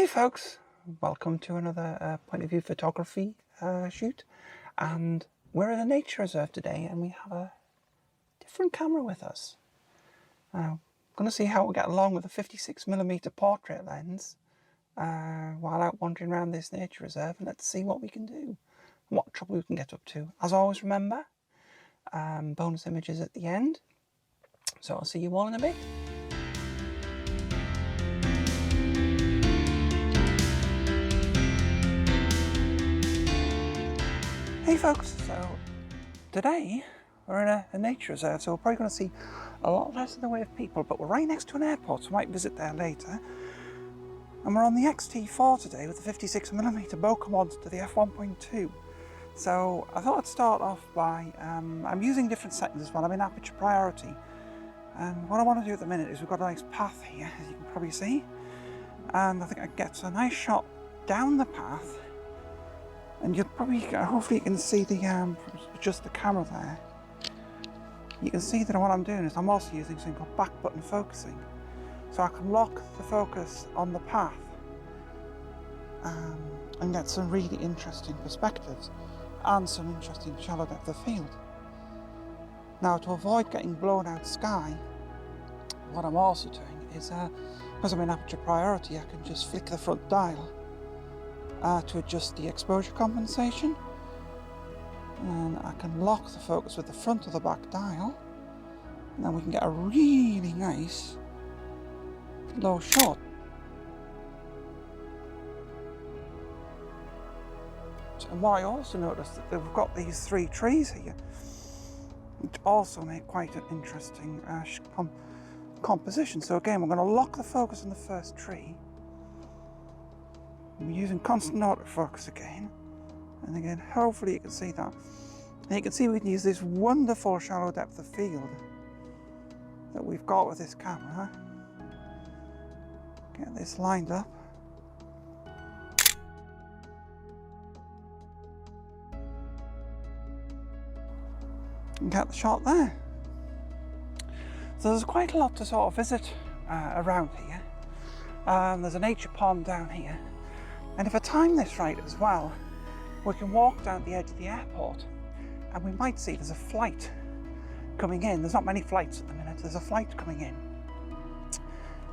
Hey folks, welcome to another point of view photography shoot, and we're at a nature reserve today and we have a different camera with us. I'm going to see how we get along with a 56mm portrait lens while out wandering around this nature reserve, and let's see what we can do and what trouble we can get up to. As always, remember, bonus images at the end, so I'll see you all in a bit. Hey folks, so today we're in a nature reserve, so we're probably going to see a lot less in the way of people, but we're right next to an airport, so we might visit there later. And we're on the X-T4 today with the 56mm bokeh mods to the f1.2. So I thought I'd start off by, I'm using different settings as well. I'm in Aperture Priority, and what I want to do at the minute is we've got a nice path here, as you can probably see, and I think I get a nice shot down the path. And you'll probably, hopefully you can see the, just the camera there. You can see that what I'm doing is I'm also using something called back button focusing. So I can lock the focus on the path and get some really interesting perspectives and some interesting shallow depth of field. Now, to avoid getting blown out sky, what I'm also doing is, because I'm in Aperture Priority, I can just flick the front dial to adjust the exposure compensation, and I can lock the focus with the front of the back dial, and then we can get a really nice low shot. And what I also noticed that we've got these three trees here, which also make quite an interesting composition. So again, we're going to lock the focus on the first tree. We're using constant autofocus again, and again, hopefully you can see that. And you can see we can use this wonderful shallow depth of field that we've got with this camera. Get this lined up. And get the shot there. So there's quite a lot to sort of visit around here. There's a nature pond down here. And if I time this right as well, we can walk down the edge of the airport and we might see there's a flight coming in. There's not many flights at the minute, there's a flight coming in.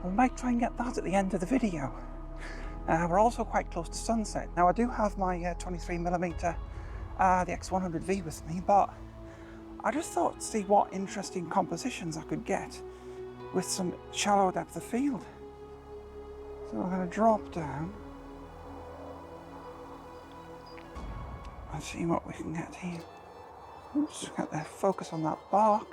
And we might try and get that at the end of the video. We're also quite close to sunset. Now I do have my 23mm, the X100V with me, but I just thought to see what interesting compositions I could get with some shallow depth of field. So I'm going to drop down and see what we can get here. Oops, get the focus on that bark.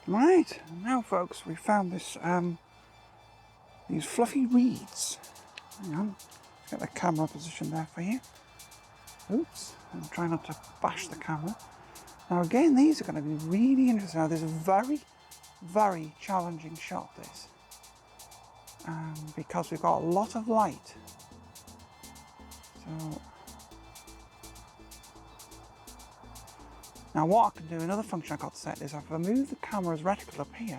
Right, now folks, we found this these fluffy reeds. Hang on, let's get the camera position there for you. Oops, I'm trying not to bash the camera. Now again, these are going to be really interesting. Now this is a very, very challenging shot, this. Because we've got a lot of light. So now what I can do, another function I've got set is if I move the camera's reticle up here,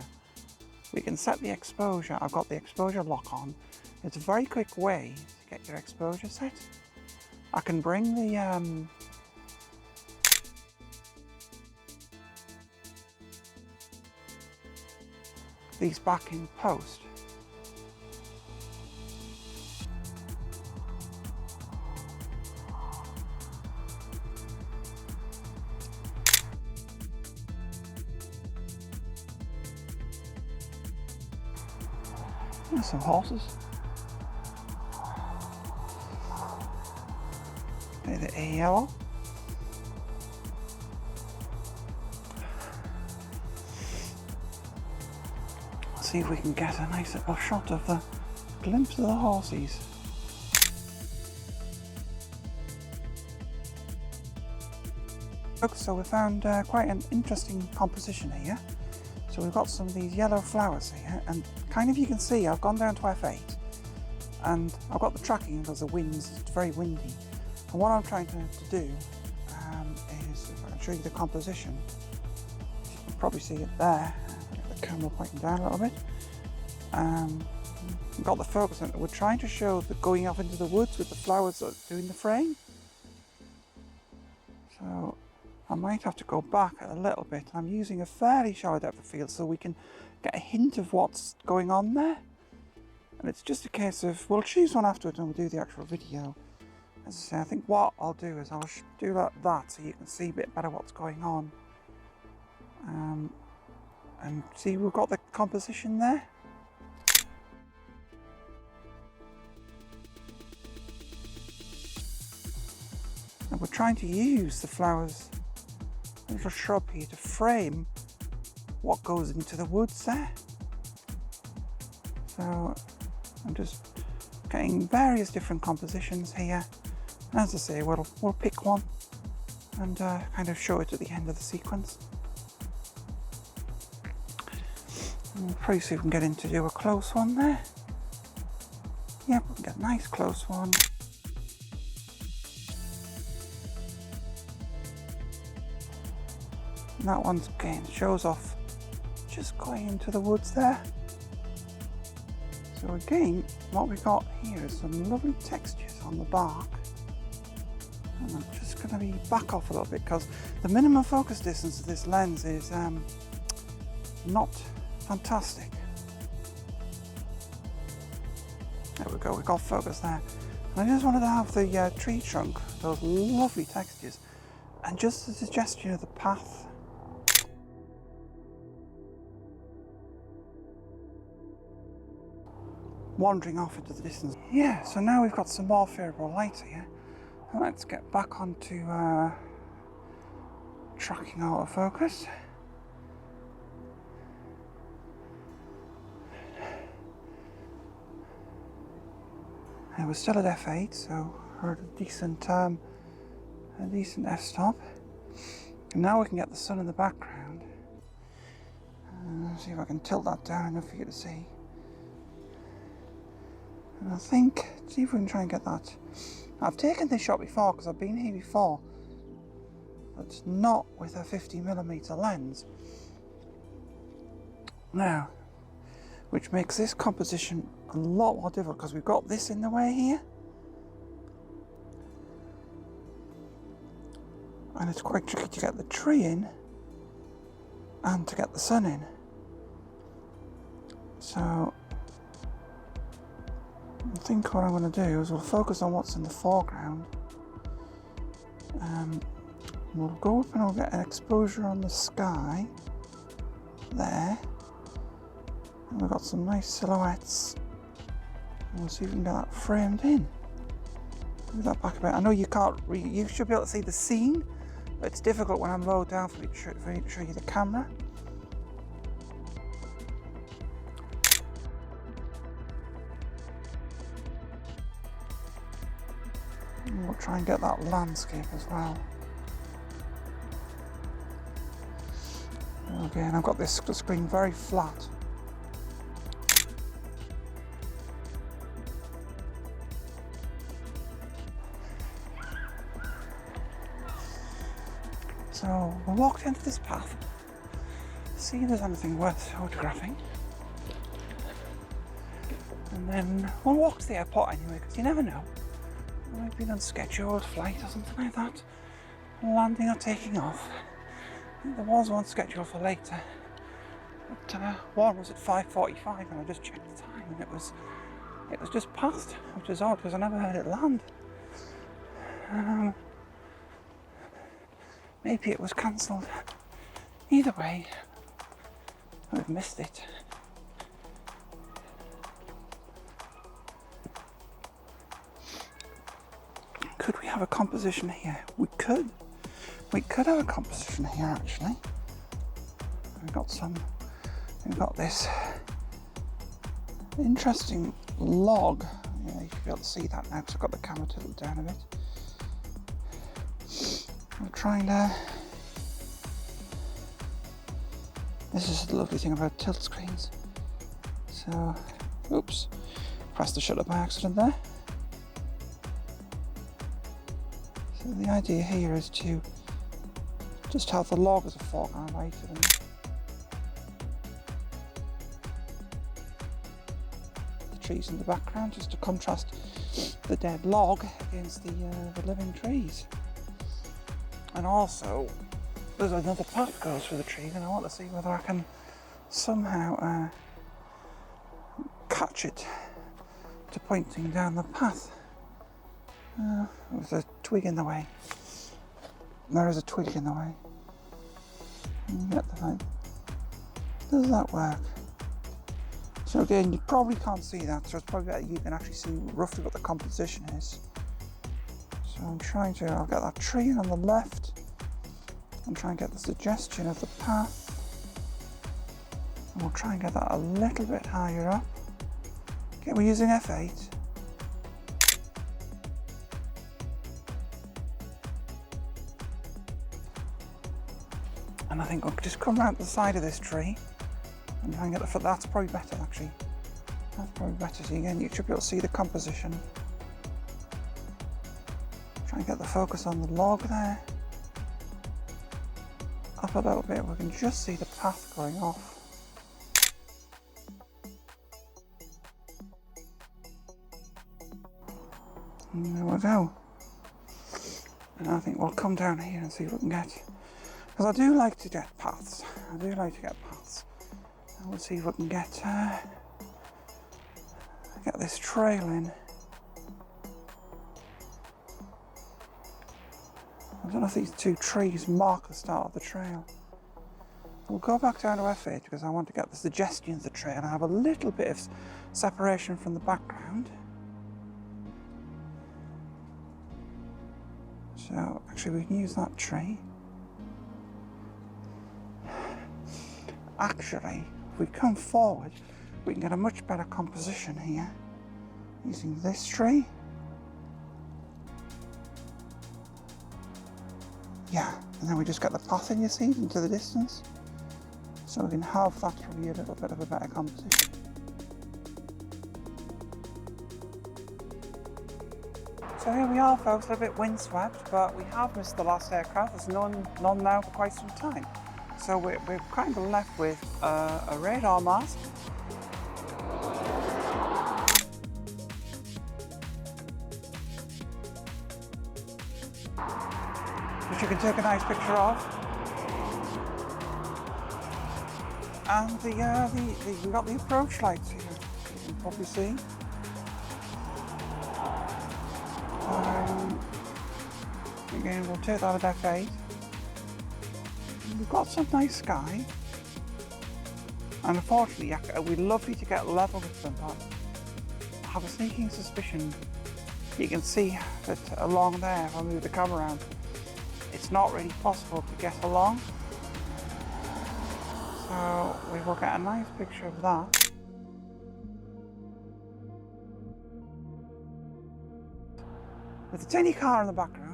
we can set the exposure. I've got the exposure lock on. It's a very quick way to get your exposure set. I can bring the these back in post. There's some horses. There's the yellow. Let's see if we can get a nice little shot of the glimpse of the horses. So we found quite an interesting composition here. So we've got some of these yellow flowers here, and kind of you can see I've gone down to f8 and I've got the tracking because the wind's very windy. And what I'm trying to do is, if I can show you the composition, probably see it there. Get the camera pointing down a little bit. We've got the focus on it. We're trying to show the going off into the woods with the flowers doing the frame. So I might have to go back a little bit. I'm using a fairly shallow depth of field so we can get a hint of what's going on there. And it's just a case of, we'll choose one afterwards and we'll do the actual video. As I say, I think what I'll do is I'll do that so you can see a bit better what's going on. And see, we've got the composition there. And we're trying to use the flowers, a little shrub here, to frame what goes into the woods there. So I'm just getting various different compositions here. As I say, we'll pick one and kind of show it at the end of the sequence. And we'll probably see if we can get in to do a close one there. Yep, we can get a nice close one. And that one's again shows off just going into the woods there. So again, what we've got here is some lovely textures on the bark. And I'm just going to be back off a little bit because the minimum focus distance of this lens is not fantastic. There we go, we've got focus there. And I just wanted to have the tree trunk, those lovely textures, and just a suggestion of the path. Wandering off into the distance. Yeah, so now we've got some more favourable light here. And let's get back onto tracking autofocus. And we're still at f8, so we're at a decent f-stop. And now we can get the sun in the background. See if I can tilt that down enough for you to see. And I think, see if we can try and get that. I've taken this shot before because I've been here before, but not with a 50mm lens. Now, which makes this composition a lot more difficult because we've got this in the way here. And it's quite tricky to get the tree in and to get the sun in. So I think what I'm going to do is we'll focus on what's in the foreground. We'll go up and we'll get an exposure on the sky there. And we've got some nice silhouettes. And we'll see if we can get that framed in. Move that back a bit. I know you can't you should be able to see the scene, but it's difficult when I'm low down for me to show you the camera. And we'll try and get that landscape as well. Again, I've got this screen very flat. So we'll walk into this path, see if there's anything worth photographing, and then we'll walk to the airport anyway, because you never know. It might be an unscheduled flight or something like that, landing or taking off. I think there was one scheduled for later, but one was at 5:45 and I just checked the time and it was just past, which is odd because I never heard it land. Maybe it was cancelled. Either way, I've missed it. Could we have a composition here? We could. We could have a composition here actually. We've got this interesting log. Yeah, you should be able to see that now because I've got the camera tilted down a bit. I'm trying to. This is the lovely thing about tilt screens. So, oops, pressed the shutter by accident there. So the idea here is to just have the log as a foreground light and trees in the background, just to contrast the dead log against the living trees. And also, there's another path goes through the trees, and I want to see whether I can somehow catch it to pointing down the path. There's a twig in the way. There is a twig in the way. Get the light. Does that work? So again, you probably can't see that, so it's probably better you can actually see roughly what the composition is. So I'm trying to, I'll get that tree on the left, and try and get the suggestion of the path. And we'll try and get that a little bit higher up. Okay, we're using f8. And I think we'll just come around the side of this tree and try and get the foot. That's probably better actually. That's probably better. So again, you should be able to see the composition. Try and get the focus on the log there. Up a little bit, we can just see the path going off. And there we go. And I think we'll come down here and see if we can get, because I do like to get paths. And we'll see if we can get this trail in. I don't know if these two trees mark the start of the trail. We'll go back down to f8 because I want to get the suggestion of the trail and have a little bit of separation from the background. So actually we can use that tree. Actually, if we come forward, we can get a much better composition here using this tree. Yeah, and then we just get the path in, you see, into the distance. So we can have that probably a little bit of a better composition. So here we are, folks, a little bit windswept, but we have missed the last aircraft. There's none now for quite some time. So we're kind of left with a radar mast, which you can take a nice picture of, and we've got the approach lights here, you can probably see. Again, we'll take that at f8. We've got some nice sky, and unfortunately we'd love you to get level with them, but I have a sneaking suspicion you can see that along there, if I move the camera around, it's not really possible to get along. So we will get a nice picture of that. With a tiny car in the background.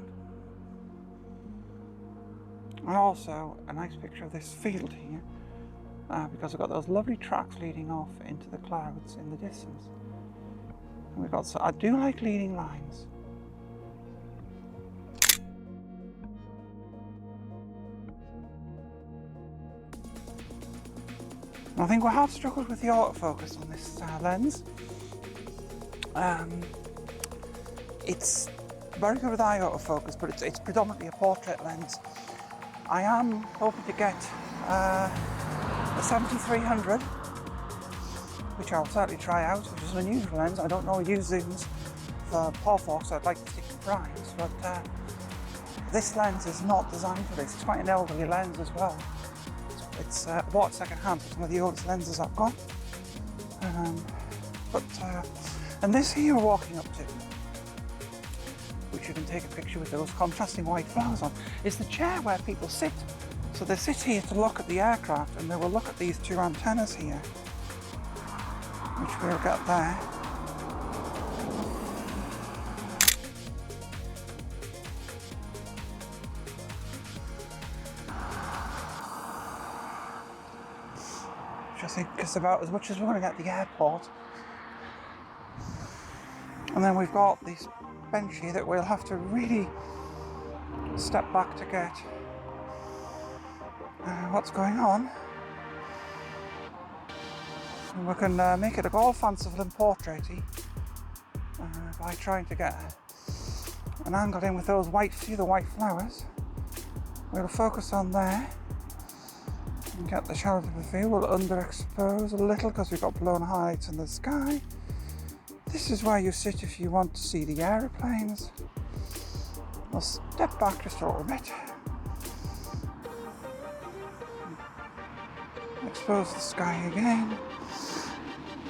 And also a nice picture of this field here, because we've got those lovely tracks leading off into the clouds in the distance. And we've got, so I do like leading lines. And I think we have struggled with the autofocus on this lens. It's very good with eye autofocus, but it's predominantly a portrait lens. I am hoping to get a 7300, which I'll certainly try out, which is an unusual lens. I don't normally use zooms for POV, so I'd like to stick to primes, but this lens is not designed for this. It's quite an elderly lens as well. It's bought second hand. It's one of the oldest lenses I've got. And this here we're walking up to, which you can take a picture with those contrasting white flowers on, is the chair where people sit. So they sit here to look at the aircraft, and they will look at these two antennas here, which we'll get there. Which I think is about as much as we're going to get at the airport. And then we've got these bench here that we'll have to really step back to get what's going on. And we can make it look all fanciful and portraity by trying to get an angle in with those see the white flowers. We'll focus on there and get the shadow of the view. We'll underexpose a little because we've got blown highlights in the sky. This is where you sit if you want to see the aeroplanes. We'll step back just a little bit. Expose the sky again.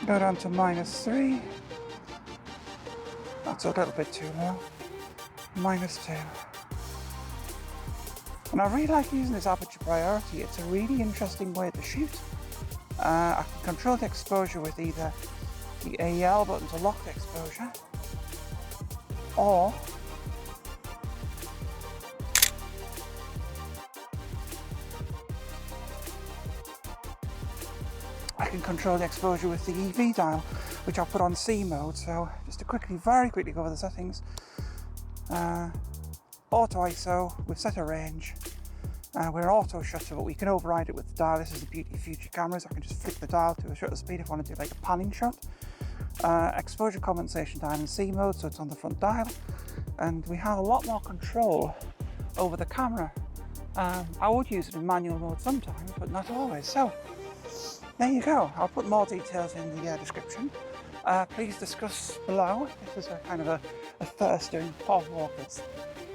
Go down to -3. That's a little bit too low. -2. And I really like using this Aperture Priority. It's a really interesting way to shoot. I can control the exposure with either the AEL button to lock the exposure, or I can control the exposure with the EV dial, which I'll put on C mode. So just to very quickly go over the settings. Auto ISO, we've set a range. We're auto shutter, but we can override it with the dial. This is the beauty of future cameras. I can just flick the dial to a shutter speed if I want to do like a panning shot. Exposure compensation dial in C mode, so it's on the front dial. And we have a lot more control over the camera. I would use it in manual mode sometimes, but not always. So there you go. I'll put more details in the description. Please discuss below. This is a kind of a first doing POV walk that's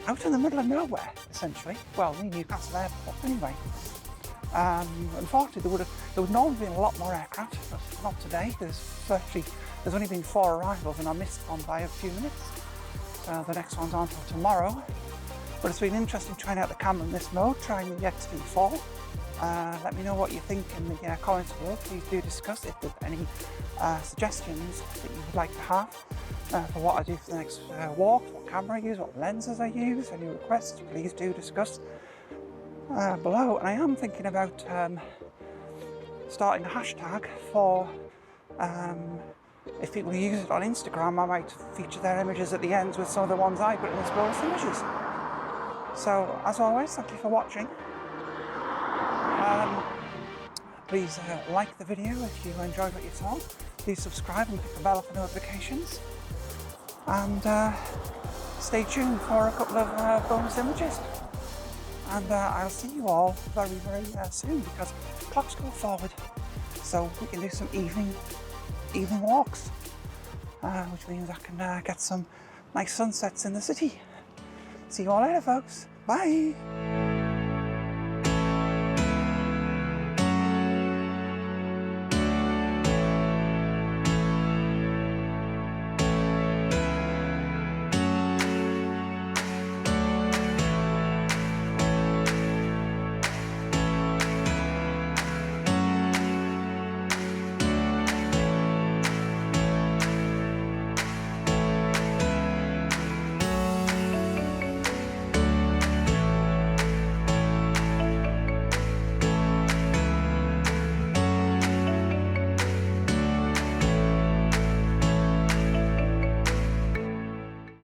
out in the middle of nowhere, essentially. Well, near Newcastle Airport, anyway. Unfortunately, there would normally be a lot more aircraft, but not today. There's only been 4 arrivals, and I missed one by a few minutes. So the next one's on till tomorrow. But it's been interesting trying out the camera in this mode, trying the X-T4. Let me know what you think in the comments below. Please do discuss if there's any suggestions that you would like to have for what I do for the next walk, what camera I use, what lenses I use, any requests, please do discuss below. And I am thinking about starting a hashtag for if people use it on Instagram, I might feature their images at the end with some of the ones I put in as bonus images. So as always, thank you for watching. Please like the video if you enjoyed what you saw. Please subscribe and click the bell for notifications. And stay tuned for a couple of bonus images. And I'll see you all very, very soon, because clocks go forward. So we can do some evening walks, which means I can get some nice sunsets in the city. See you all later, folks. Bye.